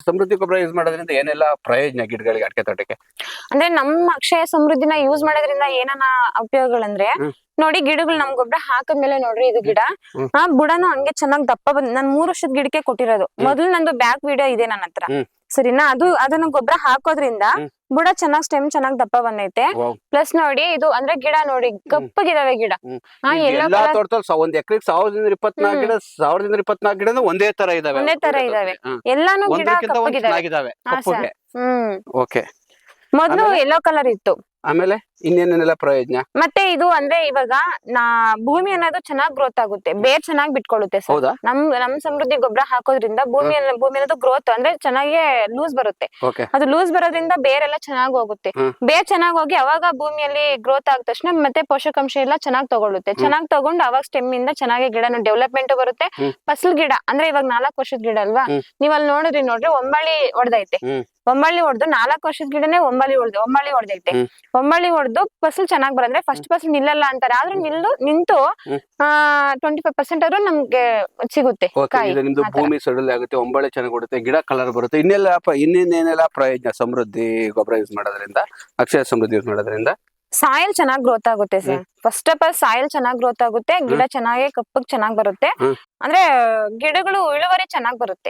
ಸಮೃದ್ಧಿ ಗೊಬ್ಬರ ಯೂಸ್ ಮಾಡೋದ್ರಿಂದ ಏನೆಲ್ಲ ಪ್ರಯೋಜನ ಗಿಡಗಳಿಗೆ, ಅಡಿಕೆ ತೋಟಕ್ಕೆ? ಅಂದ್ರೆ ನಮ್ಮ ಅಕ್ಷಯ ಸಮೃದ್ಧಿನ ಯೂಸ್ ಮಾಡೋದ್ರಿಂದ ಏನನ್ನ ಉಪಯೋಗಗಳಂದ್ರೆ, ನೋಡಿ ಗಿಡಗಳು ನಮ್ ಗೊಬ್ಬರ ಹಾಕದ್ಮೇಲೆ ನೋಡ್ರಿ ಇದು ಗಿಡ ಬುಡನು ಹಂಗೆ ಚೆನ್ನಾಗ್ ದಪ್ಪ ಬಂದ್, ನಾನ್ 3 ವರ್ಷದ ಗಿಡಕ್ಕೆ ಕೊಟ್ಟಿರೋದು. ಮೊದಲು ನಂದು ಬ್ಯಾಕ್ ವಿಡಿಯೋ ಇದೆ ನನ್ನ ಹತ್ರ, ಸರಿನಾ? ಅದನ್ನ ಗೊಬ್ಬರ ಹಾಕೋದ್ರಿಂದ ಬುಡ ಚೆನ್ನಾಗ್ ಸ್ಟೆಮ್ ಚೆನ್ನಾಗ್ ದಪ್ಪ ಬಂದೈತೆ. ಪ್ಲಸ್ ನೋಡಿ ಇದು ಅಂದ್ರೆ ಗಿಡ ನೋಡಿ ಕಪ್ಪಗಿದಾವೆ ಗಿಡ. ಎಲ್ಲಾ ತೋಟದಲ್ಲಿ ಒಂದ್ ಎಕರೆಗೆ 1024 ಗಿಡ, 1024 ಗಿಡ ಒಂದೇ ತರ ಇದಾವೆ. ಎಲ್ಲಾನು ಗಿಡ ಕಪ್ಪಗಿದಾವೆ. ಓಕೆ. ಮೊದ್ಲು ಯೆಲ್ಲೋ ಕಲರ್ ಇತ್ತು. ಆಮೇಲೆ ಇನ್ನೇನೆಲ್ಲ ಪ್ರಯೋಜನ? ಮತ್ತೆ ಇದು ಅಂದ್ರೆ ಇವಾಗ ಭೂಮಿ ಅನ್ನೋದು ಚೆನ್ನಾಗ್ ಗ್ರೋತ್ ಆಗುತ್ತೆ, ಬೇರ್ ಚೆನ್ನಾಗಿ ಬಿಟ್ಕೊಳ್ಳುತ್ತೆ ಸರ್. ನಮ್ ಸಮೃದ್ಧಿ ಗೊಬ್ಬರ ಹಾಕೋದ್ರಿಂದ ಭೂಮಿ ಅನ್ನೋದು ಗ್ರೋತ್ ಅಂದ್ರೆ ಚೆನ್ನಾಗಿ ಲೂಸ್ ಬರುತ್ತೆ. ಅದು ಲೂಸ್ ಬರೋದ್ರಿಂದ ಬೇರೆಲ್ಲ ಚೆನ್ನಾಗ್ ಹೋಗುತ್ತೆ. ಬೇರ್ ಚೆನ್ನಾಗ್ ಹೋಗಿ ಅವಾಗ ಭೂಮಿಯಲ್ಲಿ ಗ್ರೋತ್ ಆದ ತಕ್ಷಣ ಮತ್ತೆ ಪೋಷಕಾಂಶ ಎಲ್ಲ ಚೆನ್ನಾಗ್ ತಗೊಳುತ್ತೆ. ಚೆನ್ನಾಗ್ ತಗೊಂಡು ಅವಾಗ ಸ್ಟೆಮ್ ಇಂದ ಚೆನ್ನಾಗಿ ಗಿಡನ ಡೆವಲಪ್ಮೆಂಟ್ ಬರುತ್ತೆ. ಫಸಲ್ ಗಿಡ ಅಂದ್ರೆ ಇವಾಗ 4 ವರ್ಷದ ಗಿಡ ಅಲ್ವಾ, ನೀವ್ ಅಲ್ಲಿ ನೋಡ್ರಿ ಒಂಬಳಿ ಹೊಡೆದೈತೆ. ಒಂಬಳಿ ಹೊಡೆದು 4 ವರ್ಷದ ಗಿಡನೇ ಒಂಬಳಿ ಹೊಡೆದೈತೆ. ಒಂಬಳಿ ಹೊಡೆದು ಫಸಲ್ ಚೆನ್ನಾಗ್ ಬರಂದ್ರೆ ಫಸ್ಟ್ ಫಸಲ್ ನಿಲ್ಲಲ್ಲ ಅಂತಾರೆ, ಆದ್ರೆ ನಿಂತು 25% ಆದ್ರೂ ನಮ್ಗೆ ಸಿಗುತ್ತೆ. ನಿಮ್ದು ಭೂಮಿ ಸಡಲ್ ಆಗುತ್ತೆ, ಒಂಬಳೆ ಚೆನ್ನಾಗಿ ಕೊಡುತ್ತೆ, ಗಿಡ ಕಲರ್ ಬರುತ್ತೆ. ಇನ್ನೇನೆಲ್ಲ ಪ್ರಯೋಜನ ಸಮೃದ್ಧಿ ಗೊಬ್ಬರ ಯೂಸ್ ಮಾಡೋದ್ರಿಂದ, ಅಕ್ಷಯ ಸಮೃದ್ಧಿ ಯೂಸ್ ಮಾಡೋದ್ರಿಂದ? ಸಾಯಿಲ್ ಚೆನ್ನಾಗ್ ಗ್ರೋತ್ ಆಗುತ್ತೆ sir. First of all soil ಚೆನ್ನಾಗ್ ಗ್ರೋತ್ ಆಗುತ್ತೆ, ಗಿಡ ಚೆನ್ನಾಗಿ ಕಪ್ಪಗ್ ಚೆನ್ನಾಗ್ ಬರುತ್ತೆ. ಅಂದ್ರೆ ಗಿಡಗಳು ಇಳುವರಿ ಚೆನ್ನಾಗ್ ಬರುತ್ತೆ.